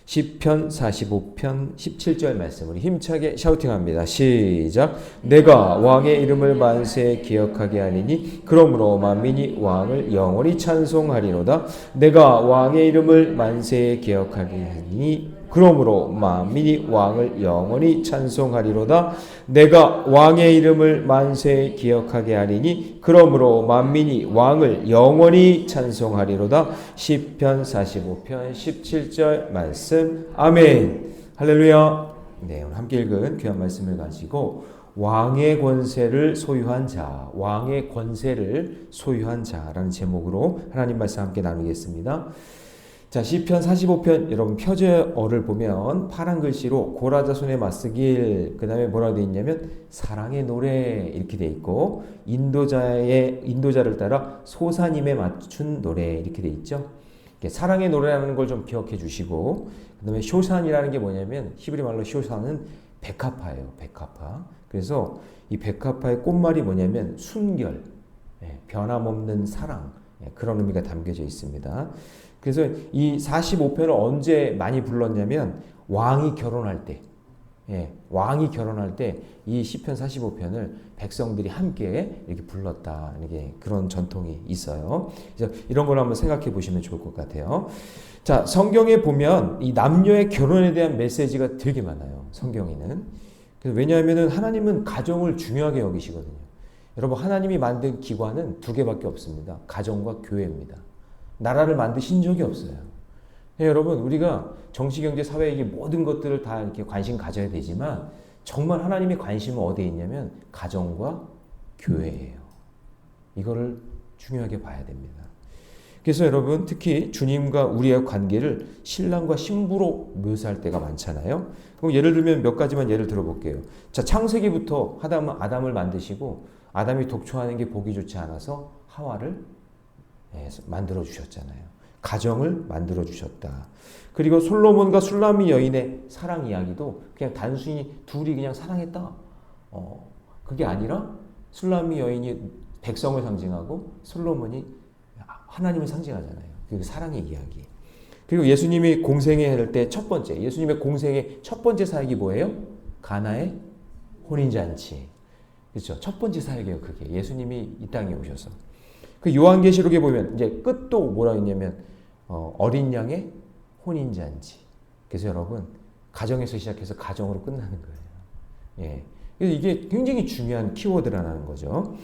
시편 45편 17절 말씀 우리 힘차게 샤우팅합니다. 시작. 내가 왕의 이름을 만세에 기억하게 하리니 그러므로 만민이 왕을 영원히 찬송하리로다. 내가 왕의 이름을 만세에 기억하게 하리니 그러므로 만민이 왕을 영원히 찬송하리로다. 내가 왕의 이름을 만세에 기억하게 하리니 그러므로 만민이 왕을 영원히 찬송하리로다. 시편 45편 17절 말씀. 아멘. 할렐루야. 네, 오늘 함께 읽은 귀한 말씀을 가지고 왕의 권세를 소유한 자, 왕의 권세를 소유한 자라는 제목으로 하나님 말씀 함께 나누겠습니다. 자, 시편 45편 여러분 표제어를 보면 파란 글씨로 고라자 손에 맞서길, 그 다음에 뭐라고 되어 있냐면 사랑의 노래 이렇게 되어 있고 인도자를 따라 소사님에 맞춘 노래 이렇게 되어 있죠. 사랑의 노래라는 걸 좀 기억해 주시고, 그 다음에 쇼산이라는 게 뭐냐면 히브리 말로 쇼산은 백합화예요. 백합화. 그래서 이 백합화의 꽃말이 뭐냐면 순결, 변함없는 사랑, 그런 의미가 담겨져 있습니다. 그래서 이 45편을 언제 많이 불렀냐면 왕이 결혼할 때, 왕이 결혼할 때 이 시편 45편을 백성들이 함께 이렇게 불렀다. 이게 그런 전통이 있어요. 그래서 이런 걸 한번 생각해 보시면 좋을 것 같아요. 자, 성경에 보면 이 남녀의 결혼에 대한 메시지가 되게 많아요. 성경에는. 왜냐하면 하나님은 가정을 중요하게 여기시거든요. 여러분, 하나님이 만든 기관은 두 개밖에 없습니다. 가정과 교회입니다. 나라를 만드신 적이 없어요. 여러분, 우리가 정치, 경제, 사회 이 모든 것들을 다 이렇게 관심 가져야 되지만 정말 하나님의 관심은 어디에 있냐면 가정과 교회예요. 이거를 중요하게 봐야 됩니다. 그래서 여러분, 특히 주님과 우리의 관계를 신랑과 신부로 묘사할 때가 많잖아요. 그럼 예를 들면 몇 가지만 예를 들어볼게요. 자, 창세기부터 아담을 만드시고 아담이 독초하는 게 보기 좋지 않아서 하와를 만들어 주셨잖아요. 가정을 만들어 주셨다. 그리고 솔로몬과 술라미 여인의 사랑 이야기도 그냥 단순히 둘이 그냥 사랑했다. 그게 아니라 술라미 여인이 백성을 상징하고 솔로몬이 하나님을 상징하잖아요. 그게 사랑의 이야기. 그리고 예수님이 공생애 할 때 첫 번째, 예수님의 공생애 첫 번째 사역이 뭐예요? 가나의 혼인잔치. 그렇죠? 첫 번째 사역이에요. 그게 예수님이 이 땅에 오셔서. 그 요한계시록에 보면 이제 끝도 뭐라 했냐면 어린 양의 혼인잔치. 그래서 여러분, 가정에서 시작해서 가정으로 끝나는 거예요. 그래서 이게 굉장히 중요한 키워드라는 거죠.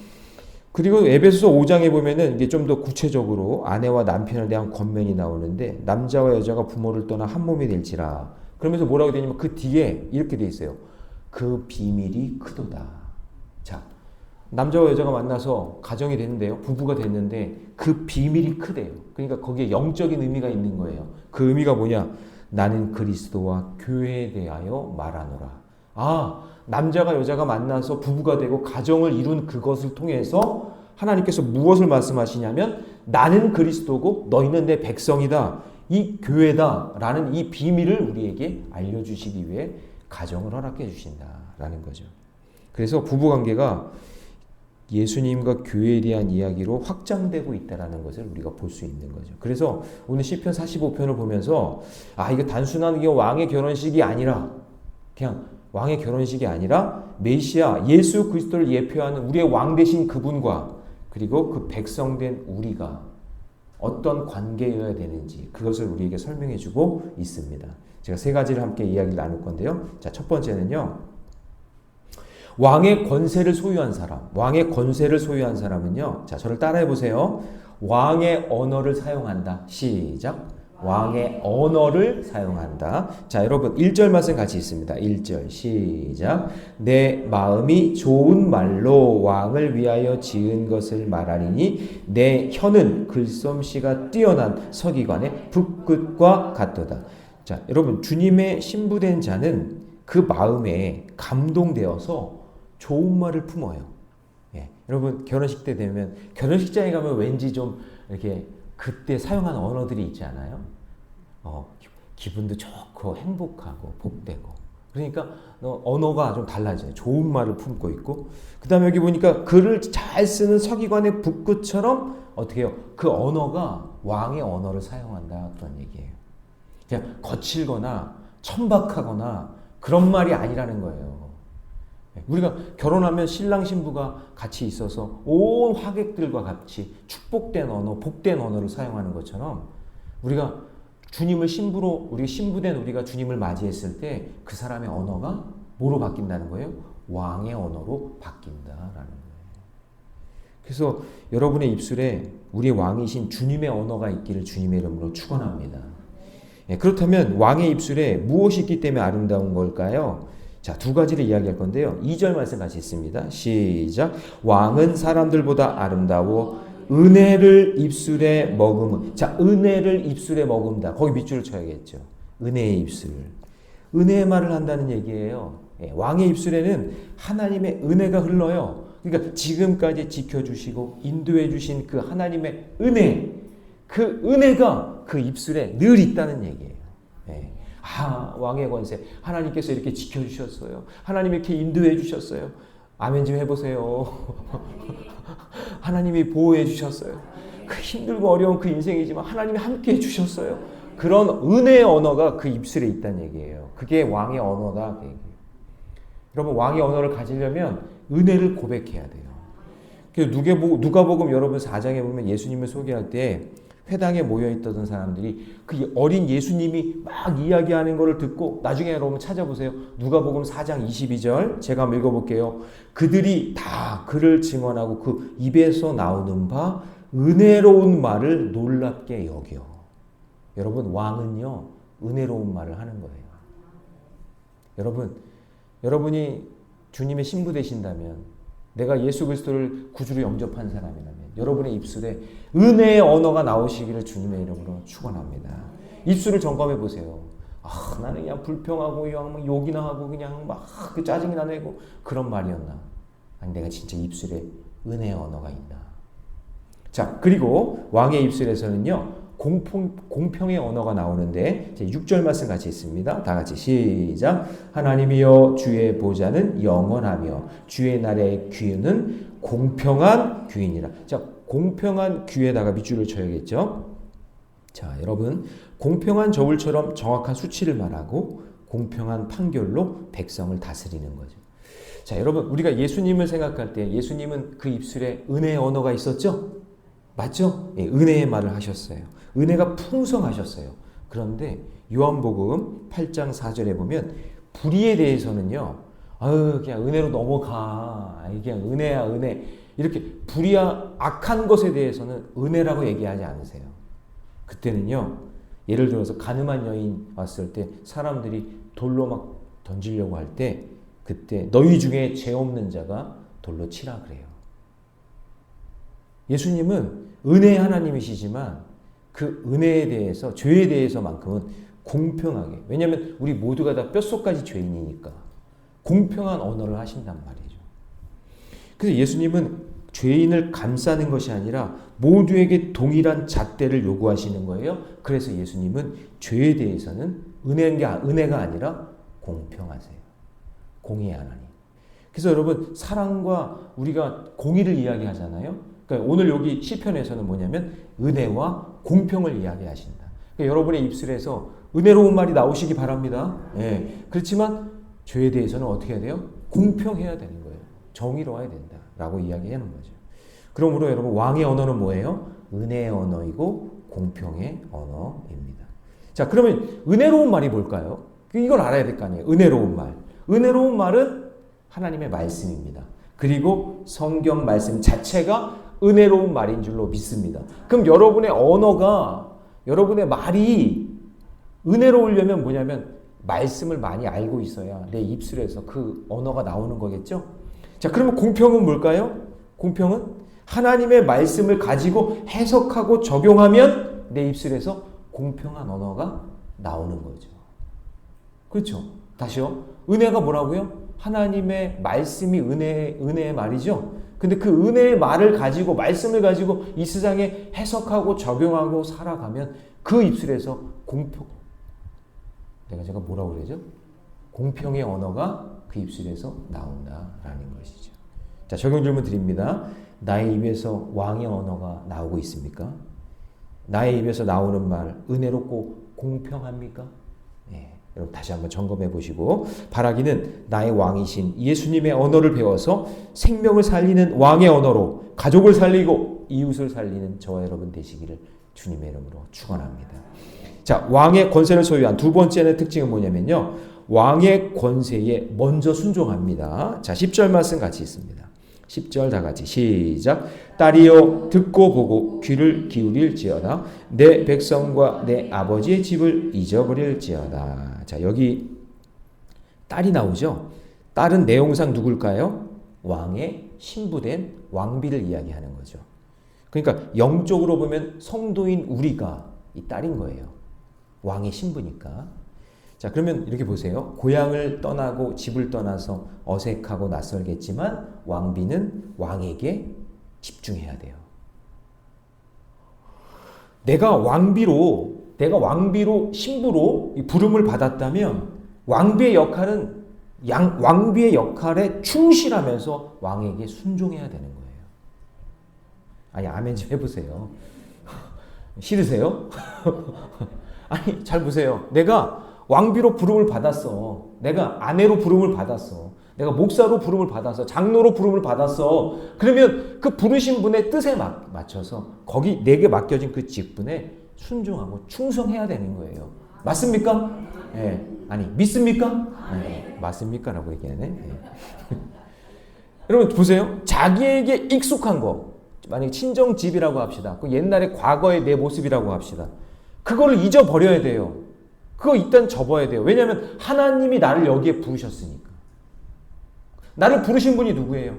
그리고 에베소서 5장에 보면은 이게 좀 더 구체적으로 아내와 남편에 대한 권면이 나오는데 남자와 여자가 부모를 떠나 한 몸이 될지라. 그러면서 뭐라고 되냐면 그 뒤에 이렇게 돼 있어요. 그 비밀이 크도다. 자, 남자와 여자가 만나서 가정이 됐는데요. 부부가 됐는데 그 비밀이 크대요. 그러니까 거기에 영적인 의미가 있는 거예요. 그 의미가 뭐냐? 나는 그리스도와 교회에 대하여 말하노라. 아, 남자가 여자가 만나서 부부가 되고 가정을 이룬 그것을 통해서 하나님께서 무엇을 말씀하시냐면 나는 그리스도고 너희는 내 백성이다. 이 교회다. 라는 이 비밀을 우리에게 알려주시기 위해 가정을 허락해 주신다라는 거죠. 그래서 부부관계가 예수님과 교회에 대한 이야기로 확장되고 있다는 것을 우리가 볼 수 있는 거죠. 그래서 오늘 시편 45편을 보면서 이거 단순한 왕의 결혼식이 아니라 그냥 왕의 결혼식이 아니라 메시아 예수 그리스도를 예표하는 우리의 왕 되신 그분과 그리고 그 백성된 우리가 어떤 관계여야 되는지 그것을 우리에게 설명해 주고 있습니다. 제가 세 가지를 함께 이야기를 나눌 건데요. 자, 첫 번째는요. 왕의 권세를 소유한 사람, 왕의 권세를 소유한 사람은요. 자, 저를 따라해 보세요. 왕의 언어를 사용한다. 시작. 왕의 언어를 사용한다. 자, 여러분 1절 말씀 같이 있습니다. 1절 시작. 내 마음이 좋은 말로 왕을 위하여 지은 것을 말하리니 내 혀는 글솜씨가 뛰어난 서기관의 붓끝과 같도다. 자, 여러분 주님의 신부된 자는 그 마음에 감동되어서 좋은 말을 품어요. 여러분 결혼식 때 되면 결혼식장에 가면 왠지 좀 이렇게 그때 사용하는 언어들이 있지 않아요? 기분도 좋고 행복하고 복되고. 그러니까 언어가 좀 달라져요. 좋은 말을 품고 있고. 그 다음에 여기 보니까 글을 잘 쓰는 서기관의 붓끝처럼 어떻게 해요? 그 언어가 왕의 언어를 사용한다. 그런 얘기예요. 그냥 거칠거나 천박하거나 그런 말이 아니라는 거예요. 우리가 결혼하면 신랑 신부가 같이 있어서 온 하객들과 같이 축복된 언어, 복된 언어를 사용하는 것처럼 우리가 주님을 신부로, 우리 신부된 우리가 주님을 맞이했을 때 그 사람의 언어가 뭐로 바뀐다는 거예요? 왕의 언어로 바뀐다라는 거예요. 그래서 여러분의 입술에 우리 왕이신 주님의 언어가 있기를 주님의 이름으로 축원합니다. 그렇다면 왕의 입술에 무엇이 있기 때문에 아름다운 걸까요? 자, 두 가지를 이야기할 건데요. 2절 말씀 같이 있습니다. 시작. 왕은 사람들보다 아름다워 은혜를 입술에 머금은. 자, 은혜를 입술에 머금다. 거기 밑줄을 쳐야겠죠. 은혜의 입술. 은혜의 말을 한다는 얘기예요. 왕의 입술에는 하나님의 은혜가 흘러요. 그러니까 지금까지 지켜주시고 인도해 주신 그 하나님의 은혜, 그 은혜가 그 입술에 늘 있다는 얘기예요. 왕의 권세, 하나님께서 이렇게 지켜주셨어요. 하나님이 이렇게 인도해 주셨어요. 아멘 좀 해보세요. 하나님이 보호해 주셨어요. 그 힘들고 어려운 그 인생이지만 하나님이 함께 해주셨어요. 그런 은혜의 언어가 그 입술에 있다는 얘기예요. 그게 왕의 언어다. 그 얘기예요. 여러분, 왕의 언어를 가지려면 은혜를 고백해야 돼요. 누가복음 여러분 4장에 보면 예수님을 소개할 때 회당에 모여있던 사람들이 그 어린 예수님이 막 이야기하는 것을 듣고 나중에 여러분 찾아보세요. 누가복음 4장 22절 제가 한번 읽어볼게요. 그들이 다 그를 증언하고 그 입에서 나오는 바 은혜로운 말을 놀랍게 여겨. 여러분, 왕은요 은혜로운 말을 하는 거예요. 여러분이 주님의 신부 되신다면, 내가 예수 그리스도를 구주로 영접한 사람이라면 여러분의 입술에 은혜의 언어가 나오시기를 주님의 이름으로 축원합니다. 입술을 점검해 보세요. 나는 그냥 불평하고 그냥 욕이나 하고 그냥 막 그 짜증이나 내고 그런 말이었나? 아니, 내가 진짜 입술에 은혜의 언어가 있나? 자, 그리고 왕의 입술에서는요 공평의 언어가 나오는데 6절 말씀 같이 있습니다. 다 같이 시작. 하나님이여 주의 보좌는 영원하며 주의 날의 규는 공평한 규이니라. 자, 공평한 규에다가 밑줄을 쳐야겠죠. 자, 여러분, 공평한 저울처럼 정확한 수치를 말하고 공평한 판결로 백성을 다스리는 거죠. 자, 여러분, 우리가 예수님을 생각할 때 예수님은 그 입술에 은혜의 언어가 있었죠? 맞죠? 은혜의 말을 하셨어요. 은혜가 풍성하셨어요. 그런데 요한복음 8장 4절에 보면 불의에 대해서는요, 그냥 은혜로 넘어가. 그냥 은혜야, 은혜. 이렇게 불의야, 악한 것에 대해서는 은혜라고 얘기하지 않으세요. 그때는요, 예를 들어서 가늠한 여인 왔을 때 사람들이 돌로 막 던지려고 할 때, 그때 너희 중에 죄 없는 자가 돌로 치라 그래요. 예수님은 은혜의 하나님이시지만 그 은혜에 대해서, 죄에 대해서만큼은 공평하게, 왜냐하면 우리 모두가 다 뼛속까지 죄인이니까 공평한 언어를 하신단 말이죠. 그래서 예수님은 죄인을 감싸는 것이 아니라 모두에게 동일한 잣대를 요구하시는 거예요. 그래서 예수님은 죄에 대해서는 은혜가 아니라 공평하세요. 공의의 하나님. 그래서 여러분, 사랑과 우리가 공의를 이야기하잖아요. 그러니까 오늘 여기 시편에서는 뭐냐면 은혜와 공평을 이야기하신다. 그러니까 여러분의 입술에서 은혜로운 말이 나오시기 바랍니다. 그렇지만 죄에 대해서는 어떻게 해야 돼요? 공평해야 되는 거예요. 정의로워야 된다라고 이야기하는 거죠. 그러므로 여러분, 왕의 언어는 뭐예요? 은혜의 언어이고 공평의 언어입니다. 자, 그러면 은혜로운 말이 뭘까요? 이걸 알아야 될 거 아니에요. 은혜로운 말. 은혜로운 말은 하나님의 말씀입니다. 그리고 성경 말씀 자체가 은혜로운 말인 줄로 믿습니다. 그럼 여러분의 언어가, 여러분의 말이 은혜로우려면 뭐냐면 말씀을 많이 알고 있어야 내 입술에서 그 언어가 나오는 거겠죠? 자, 그러면 공평은 뭘까요? 공평은 하나님의 말씀을 가지고 해석하고 적용하면 내 입술에서 공평한 언어가 나오는 거죠. 그렇죠? 다시요. 은혜가 뭐라고요? 하나님의 말씀이 은혜의 말이죠. 근데 그 은혜의 말을 가지고, 말씀을 가지고 이 세상에 해석하고 적용하고 살아가면 그 입술에서 제가 뭐라고 그러죠? 공평의 언어가 그 입술에서 나온다라는 것이죠. 자, 적용 질문 드립니다. 나의 입에서 왕의 언어가 나오고 있습니까? 나의 입에서 나오는 말, 은혜롭고 공평합니까? 예. 여러분 다시 한번 점검해 보시고, 바라기는 나의 왕이신 예수님의 언어를 배워서 생명을 살리는 왕의 언어로 가족을 살리고 이웃을 살리는 저와 여러분 되시기를 주님의 이름으로 축원합니다. 자, 왕의 권세를 소유한 두 번째는 특징은 뭐냐면요, 왕의 권세에 먼저 순종합니다. 자, 10절 말씀 같이 있습니다. 10절 다 같이 시작. 딸이여 듣고 보고 귀를 기울일지어다. 내 백성과 내 아버지의 집을 잊어버릴지어다. 자, 여기 딸이 나오죠. 딸은 내용상 누굴까요? 왕의 신부된 왕비를 이야기하는 거죠. 그러니까 영적으로 보면 성도인 우리가 이 딸인 거예요. 왕의 신부니까. 자, 그러면 이렇게 보세요. 고향을 떠나고 집을 떠나서 어색하고 낯설겠지만 왕비는 왕에게 집중해야 돼요. 내가 왕비로 신부로 부름을 받았다면 왕비의 역할은 왕비의 역할에 충실하면서 왕에게 순종해야 되는 거예요. 아니, 아멘 좀 해보세요. 싫으세요? 아니, 잘 보세요. 내가 왕비로 부름을 받았어. 내가 아내로 부름을 받았어. 내가 목사로 부름을 받았어. 장로로 부름을 받았어. 그러면 그 부르신 분의 뜻에 맞춰서 거기 내게 맡겨진 그 직분에 순종하고 충성해야 되는 거예요. 맞습니까? 네. 아니, 믿습니까? 네. 맞습니까? 라고 얘기하네. 네. 여러분 보세요. 자기에게 익숙한 거, 만약에 친정집이라고 합시다. 그 옛날에 과거의 내 모습이라고 합시다. 그거를 잊어버려야 돼요. 그거 일단 접어야 돼요. 왜냐하면 하나님이 나를 여기에 부르셨으니까. 나를 부르신 분이 누구예요?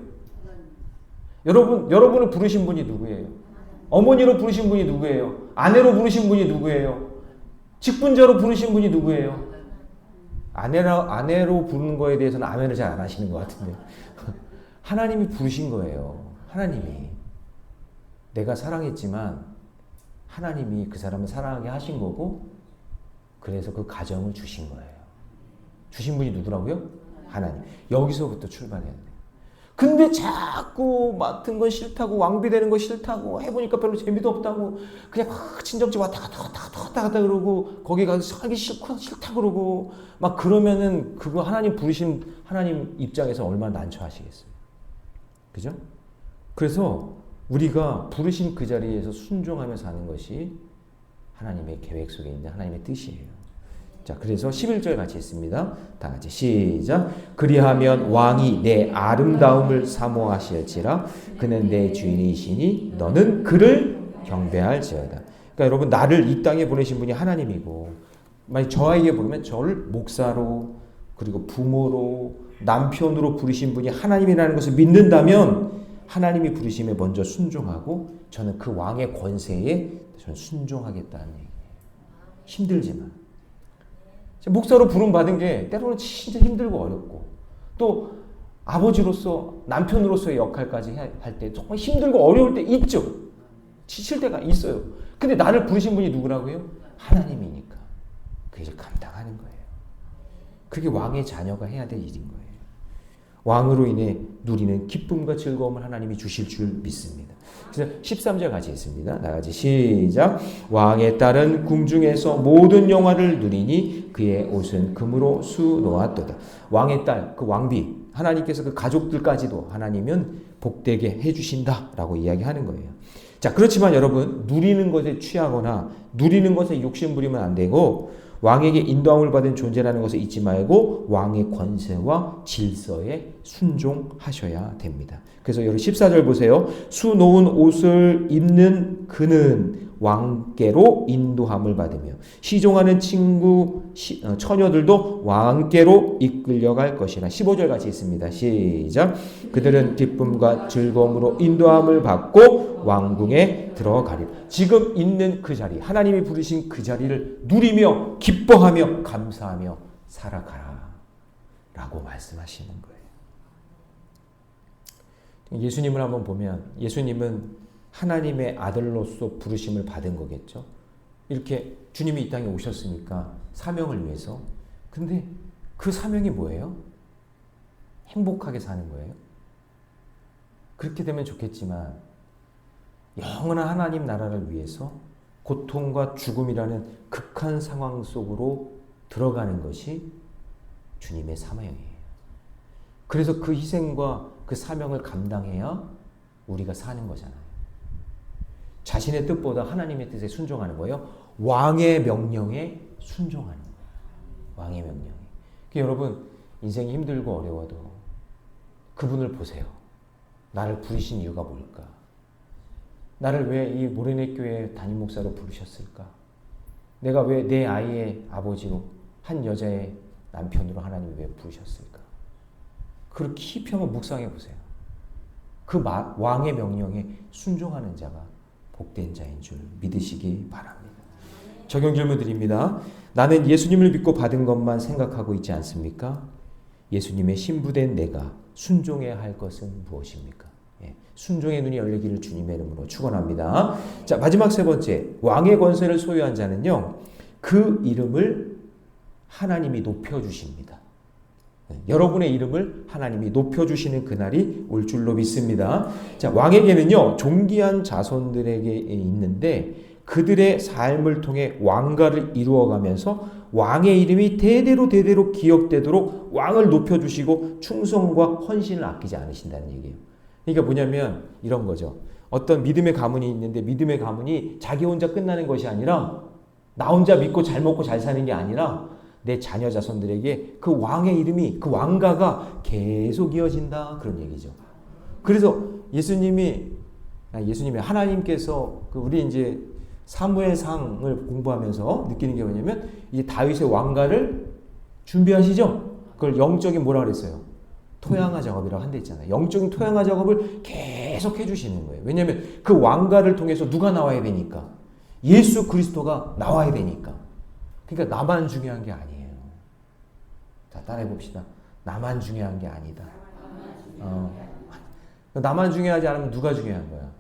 여러분을 부르신 분이 누구예요? 어머니로 부르신 분이 누구예요? 아내로 부르신 분이 누구예요? 직분자로 부르신 분이 누구예요? 아내로 부르는 거에 대해서는 아멘을 잘 안 하시는 것 같은데. 하나님이 부르신 거예요. 하나님이. 내가 사랑했지만 하나님이 그 사람을 사랑하게 하신 거고, 그래서 그 가정을 주신 거예요. 주신 분이 누구라고요? 하나님. 여기서부터 출발해야 돼요. 근데 자꾸 맡은 건 싫다고, 왕비 되는 거 싫다고, 해보니까 별로 재미도 없다고, 그냥 막 친정집 왔다 갔다 그러고, 거기 가서 살기 싫다 그러고, 막 그러면은 그거 하나님 부르신 하나님 입장에서 얼마나 난처하시겠어요. 그죠? 그래서 우리가 부르신 그 자리에서 순종하며 사는 것이 하나님의 계획 속에 있는 하나님의 뜻이에요. 자, 그래서 11절 같이 있습니다. 다 같이 시작. 그리하면 왕이 내 아름다움을 사모하실지라 그는 내 주인이시니 너는 그를 경배할지어다. 그러니까 여러분, 나를 이 땅에 보내신 분이 하나님이고, 만약 저에게 보면 저를 목사로, 그리고 부모로, 남편으로 부르신 분이 하나님이라는 것을 믿는다면 하나님이 부르심에 먼저 순종하고 저는 그 왕의 권세에 저는 순종하겠다는 얘기예요. 힘들지만. 목사로 부름 받은 게 때로는 진짜 힘들고 어렵고, 또 아버지로서 남편으로서의 역할까지 할 때 정말 힘들고 어려울 때 있죠. 지칠 때가 있어요. 근데 나를 부르신 분이 누구라고요? 하나님이니까 그 일을 감당하는 거예요. 그게 왕의 자녀가 해야 될 일인 거예요. 왕으로 인해 누리는 기쁨과 즐거움을 하나님이 주실 줄 믿습니다. 그래서 13절 같이 있습니다. 나같이 시작. 왕의 딸은 궁중에서 모든 영화를 누리니 그의 옷은 금으로 수놓았도다. 왕의 딸, 그 왕비, 하나님께서 그 가족들까지도 하나님은 복되게 해주신다라고 이야기하는 거예요. 자, 그렇지만 여러분, 누리는 것에 취하거나 누리는 것에 욕심 부리면 안 되고, 왕에게 인도함을 받은 존재라는 것을 잊지 말고 왕의 권세와 질서에 순종하셔야 됩니다. 그래서 여기 14절 보세요. 수놓은 옷을 입는 그는 왕께로 인도함을 받으며 시종하는 처녀들도 왕께로 이끌려갈 것이라. 15절 같이 있습니다. 시작. 그들은 기쁨과 즐거움으로 인도함을 받고 왕궁에 들어가리라. 지금 있는 그 자리, 하나님이 부르신 그 자리를 누리며 기뻐하며 감사하며 살아가라 라고 말씀하시는 거예요. 예수님을 한번 보면 예수님은 하나님의 아들로서 부르심을 받은 거겠죠. 이렇게 주님이 이 땅에 오셨으니까 사명을 위해서. 근데 그 사명이 뭐예요? 행복하게 사는 거예요. 그렇게 되면 좋겠지만 영원한 하나님 나라를 위해서 고통과 죽음이라는 극한 상황 속으로 들어가는 것이 주님의 사명이에요. 그래서 그 희생과 그 사명을 감당해야 우리가 사는 거잖아요. 자신의 뜻보다 하나님의 뜻에 순종하는 거예요. 왕의 명령에 순종하는 거예요. 왕의 명령에. 여러분, 인생이 힘들고 어려워도 그분을 보세요. 나를 부르신 이유가 뭘까? 나를 왜 이 모래내 교회 담임 목사로 부르셨을까? 내가 왜 내 아이의 아버지로, 한 여자의 남편으로 하나님이 왜 부르셨을까? 그걸 깊이 한번 묵상해 보세요. 그 왕의 명령에 순종하는 자가 복된 자인 줄 믿으시기 바랍니다. 적용 질문 드립니다. 나는 예수님을 믿고 받은 것만 생각하고 있지 않습니까? 예수님의 신부된 내가 순종해야 할 것은 무엇입니까? 순종의 눈이 열리기를 주님의 이름으로 축원합니다. 자, 마지막 세 번째, 왕의 권세를 소유한 자는요, 그 이름을 하나님이 높여주십니다. 여러분의 이름을 하나님이 높여주시는 그날이 올 줄로 믿습니다. 자, 왕에게는요, 존귀한 자손들에게 있는데 그들의 삶을 통해 왕가를 이루어가면서 왕의 이름이 대대로 기억되도록 왕을 높여주시고 충성과 헌신을 아끼지 않으신다는 얘기예요. 그러니까 뭐냐면 이런 거죠. 어떤 믿음의 가문이 있는데 믿음의 가문이 자기 혼자 끝나는 것이 아니라 나 혼자 믿고 잘 먹고 잘 사는 게 아니라 내 자녀 자손들에게 그 왕의 이름이, 그 왕가가 계속 이어진다, 그런 얘기죠. 그래서 하나님께서 우리 이제 사무엘상을 공부하면서 느끼는 게 뭐냐면 이 다윗의 왕가를 준비하시죠. 그걸 영적인 뭐라 그랬어요? 토양화 작업이라고 한데 있잖아요. 영적인 토양화 작업을 계속 해주시는 거예요. 왜냐하면 그 왕가를 통해서 누가 나와야 되니까, 예수 그리스도가 나와야 되니까. 그러니까 나만 중요한 게 아니에요. 자, 따라해 봅시다. 나만 중요한 게 아니다. 나만 중요하지 않으면 누가 중요한 거야?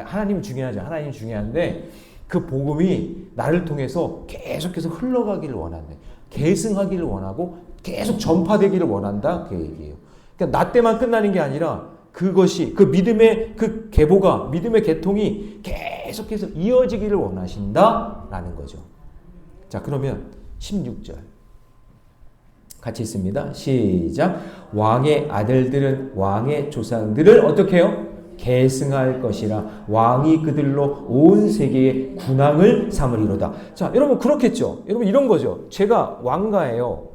하나님 중요하죠. 하나님 중요한데 그 복음이 나를 통해서 계속해서 흘러가기를 원한다. 계승하기를 원하고 계속 전파되기를 원한다, 그 얘기예요. 그러니까 나 때만 끝나는 게 아니라 그것이, 그 믿음의 그 계보가, 믿음의 계통이 계속해서 이어지기를 원하신다라는 거죠. 자, 그러면 16절 같이 있습니다. 시작. 왕의 아들들은 왕의 조상들을 어떻게 해요? 계승할 것이라. 왕이 그들로 온 세계의 군왕을 삼으리로다. 자, 여러분 그렇겠죠. 여러분 이런 거죠. 제가 왕가예요.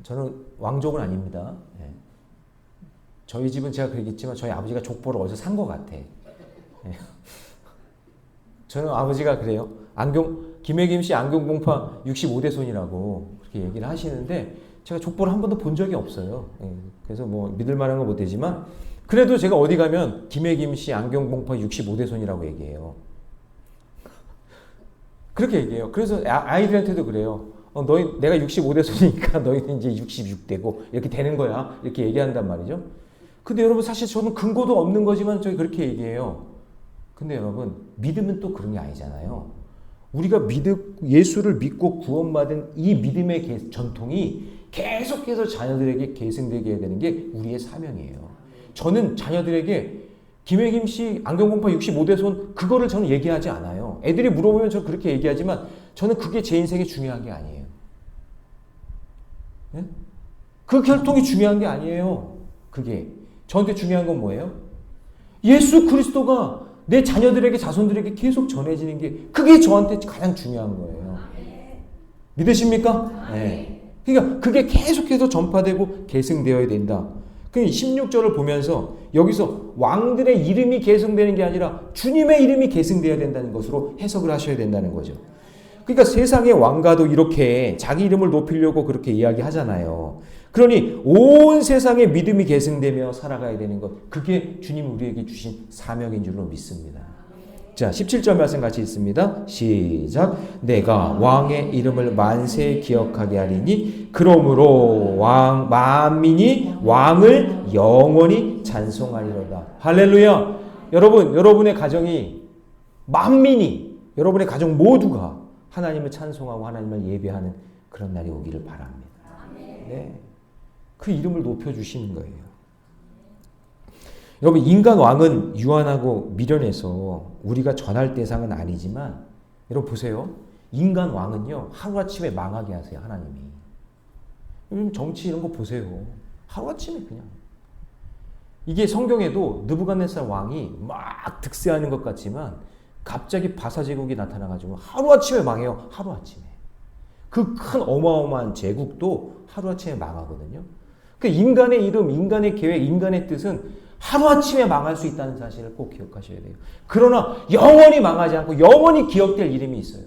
저는 왕족은 아닙니다. 예. 저희 집은 제가 그러겠지만 저희 아버지가 족보를 어디서 산 것 같아. 예. 저는 아버지가 그래요. 김혜김 씨 안경봉파 65대 손이라고 그렇게 얘기를 하시는데 제가 족보를 한 번도 본 적이 없어요. 예. 그래서 뭐 믿을 만한 건 못 되지만 그래도 제가 어디 가면 김혜김 씨 안경봉파 65대 손이라고 얘기해요. 그렇게 얘기해요. 그래서 아이들한테도 그래요. 내가 65대 손이니까 너희는 이제 66대고 이렇게 되는 거야. 이렇게 얘기한단 말이죠. 근데 여러분 사실 저는 근거도 없는 거지만 저희 그렇게 얘기해요. 근데 여러분 믿음은 또 그런 게 아니잖아요. 우리가 예수를 믿고 구원받은 이 믿음의 전통이 계속해서 자녀들에게 계승되게 해야 되는 게 우리의 사명이에요. 저는 자녀들에게 김혜김 씨 안경봉파 65대 손 그거를 저는 얘기하지 않아요. 애들이 물어보면 저 그렇게 얘기하지만 저는 그게 제 인생에 중요한 게 아니에요. 네? 그 혈통이 중요한 게 아니에요. 그게 저한테 중요한 건 뭐예요? 예수 그리스도가 내 자녀들에게 자손들에게 계속 전해지는 게 그게 저한테 가장 중요한 거예요. 믿으십니까? 네. 그러니까 그게 계속해서 전파되고 계승되어야 된다. 16절을 보면서 여기서 왕들의 이름이 계승되는 게 아니라 주님의 이름이 계승되어야 된다는 것으로 해석을 하셔야 된다는 거죠. 그러니까 세상의 왕가도 이렇게 자기 이름을 높이려고 그렇게 이야기하잖아요. 그러니 온 세상의 믿음이 계승되며 살아가야 되는 것, 그게 주님이 우리에게 주신 사명인 줄로 믿습니다. 자, 17절 말씀 같이 있습니다. 시작. 내가 왕의 이름을 만세 기억하게 하리니 그러므로 만민이 왕을 영원히 찬송하리로다. 할렐루야. 여러분, 여러분의 가정이 만민이, 여러분의 가정 모두가 하나님을 찬송하고 하나님을 예배하는 그런 날이 오기를 바랍니다. 네. 그 이름을 높여주시는 거예요. 여러분, 인간 왕은 유한하고 미련해서 우리가 전할 대상은 아니지만, 여러분 보세요. 인간 왕은요, 하루아침에 망하게 하세요, 하나님이. 요즘 정치 이런 거 보세요. 하루아침에 그냥. 이게 성경에도 느부갓네살 왕이 막 득세하는 것 같지만 갑자기 바사 제국이 나타나가지고 하루아침에 망해요. 하루아침에. 그 큰 어마어마한 제국도 하루아침에 망하거든요. 그 인간의 이름, 인간의 계획, 인간의 뜻은 하루아침에 망할 수 있다는 사실을 꼭 기억하셔야 돼요. 그러나 영원히 망하지 않고 영원히 기억될 이름이 있어요.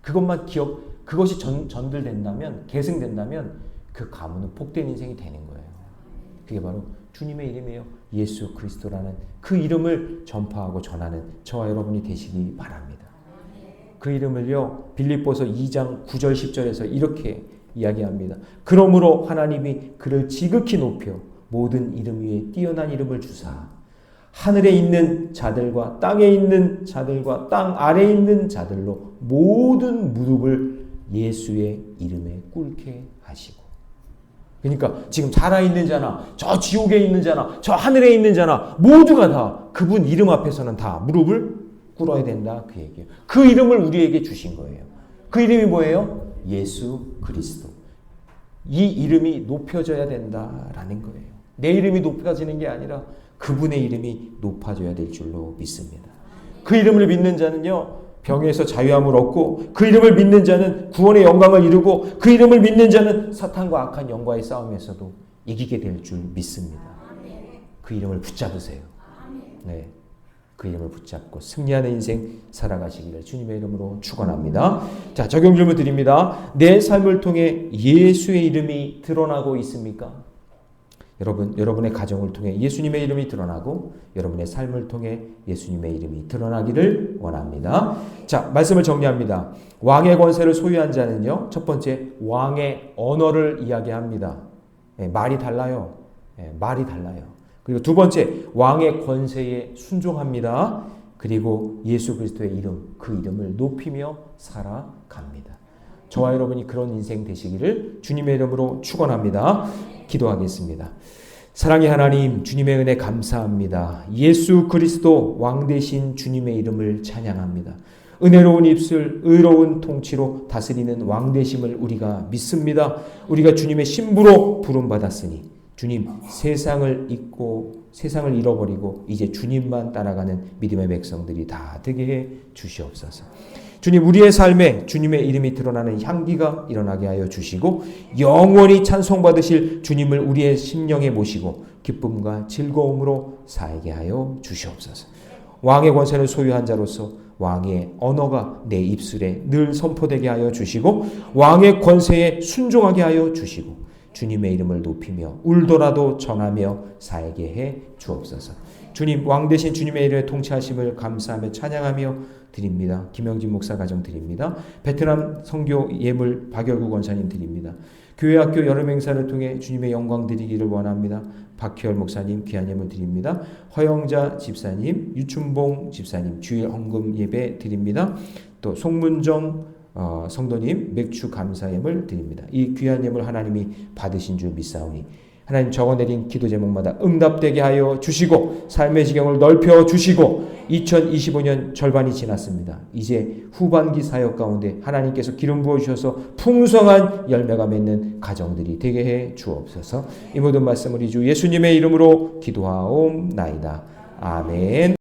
그것이 전들된다면, 계승된다면 그 가문은 복된 인생이 되는 거예요. 그게 바로 주님의 이름이에요. 예수 그리스도라는 그 이름을 전파하고 전하는 저와 여러분이 되시기 바랍니다. 그 이름을요, 빌립보서 2장 9절 10절에서 이렇게 이야기합니다. 그러므로 하나님이 그를 지극히 높여 모든 이름 위에 뛰어난 이름을 주사 하늘에 있는 자들과 땅에 있는 자들과 땅 아래에 있는 자들로 모든 무릎을 예수의 이름에 꿇게 하시고. 그러니까 지금 살아있는 자나 저 지옥에 있는 자나 저 하늘에 있는 자나 모두가 다 그분 이름 앞에서는 다 무릎을 꿇어야 된다, 그 얘기예요. 그 이름을 우리에게 주신 거예요. 그 이름이 뭐예요? 예수 그리스도. 이 이름이 높여져야 된다라는 거예요. 내 이름이 높아지는 게 아니라 그분의 이름이 높아져야 될 줄로 믿습니다. 그 이름을 믿는 자는요, 병에서 자유함을 얻고, 그 이름을 믿는 자는 구원의 영광을 이루고, 그 이름을 믿는 자는 사탄과 악한 영과의 싸움에서도 이기게 될 줄 믿습니다. 그 이름을 붙잡으세요. 네, 그 이름을 붙잡고 승리하는 인생 살아가시기를 주님의 이름으로 축원합니다. 자, 적용 질문 드립니다. 내 삶을 통해 예수의 이름이 드러나고 있습니까? 여러분의 가정을 통해 예수님의 이름이 드러나고 여러분의 삶을 통해 예수님의 이름이 드러나기를 원합니다. 자, 말씀을 정리합니다. 왕의 권세를 소유한 자는요, 첫 번째, 왕의 언어를 이야기합니다. 말이 달라요. 말이 달라요. 그리고 두 번째, 왕의 권세에 순종합니다. 그리고 예수 그리스도의 이름, 그 이름을 높이며 살아갑니다. 저와 여러분이 그런 인생 되시기를 주님의 이름으로 축원합니다. 기도하겠습니다. 사랑의 하나님, 주님의 은혜 감사합니다. 예수 그리스도 왕 되신 주님의 이름을 찬양합니다. 은혜로운 입술, 의로운 통치로 다스리는 왕 되심을 우리가 믿습니다. 우리가 주님의 신부로 부름받았으니 주님, 세상을 잊고 세상을 잃어버리고 이제 주님만 따라가는 믿음의 백성들이 다 되게 해 주시옵소서. 주님, 우리의 삶에 주님의 이름이 드러나는 향기가 일어나게 하여 주시고 영원히 찬송받으실 주님을 우리의 심령에 모시고 기쁨과 즐거움으로 살게 하여 주시옵소서. 왕의 권세를 소유한 자로서 왕의 언어가 내 입술에 늘 선포되게 하여 주시고 왕의 권세에 순종하게 하여 주시고 주님의 이름을 높이며 울더라도 전하며 살게 해 주옵소서. 주님, 왕 되신 주님의 이름에 통치하심을 감사하며 찬양하며 드립니다. 김영진 목사 가정 드립니다. 베트남 선교 예물 박열구 권사님 드립니다. 교회학교 여름 행사를 통해 주님의 영광 드리기를 원합니다. 박희열 목사님 귀한 예물 드립니다. 허영자 집사님, 유춘봉 집사님 주일 헌금 예배 드립니다. 또 송문정 성도님 맥주 감사 예물 드립니다. 이 귀한 예물 하나님이 받으신 줄 믿사오니 하나님 적어내린 기도 제목마다 응답되게 하여 주시고 삶의 지경을 넓혀 주시고 2025년 절반이 지났습니다. 이제 후반기 사역 가운데 하나님께서 기름 부어주셔서 풍성한 열매가 맺는 가정들이 되게 해 주옵소서. 이 모든 말씀을 주 예수님의 이름으로 기도하옵나이다. 아멘.